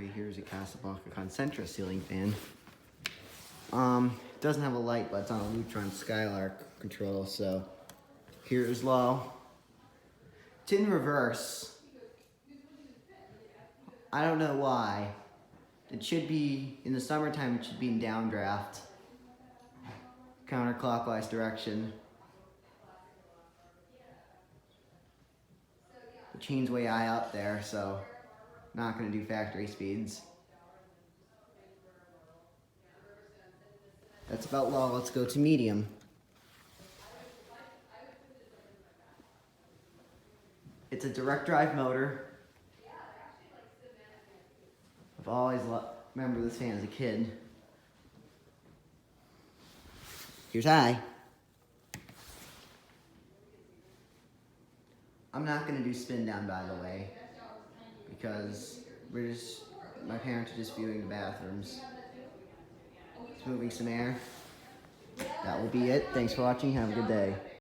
Right here's a Casablanca Concentra ceiling fan. Doesn't have a light, but it's on a Lutron Skylark control, so here's low. It's in reverse. I don't know why. It should be, in the summertime, it should be in downdraft. Counterclockwise direction. The chain's way high up there, so not gonna do factory speeds. That's about low. Let's go to medium. It's a direct drive motor. I've always remember this fan as a kid. Here's high. I'm not gonna do spin down, by the way, because my parents are just viewing the bathrooms. Just moving some air. That will be it. Thanks for watching. Have a good day.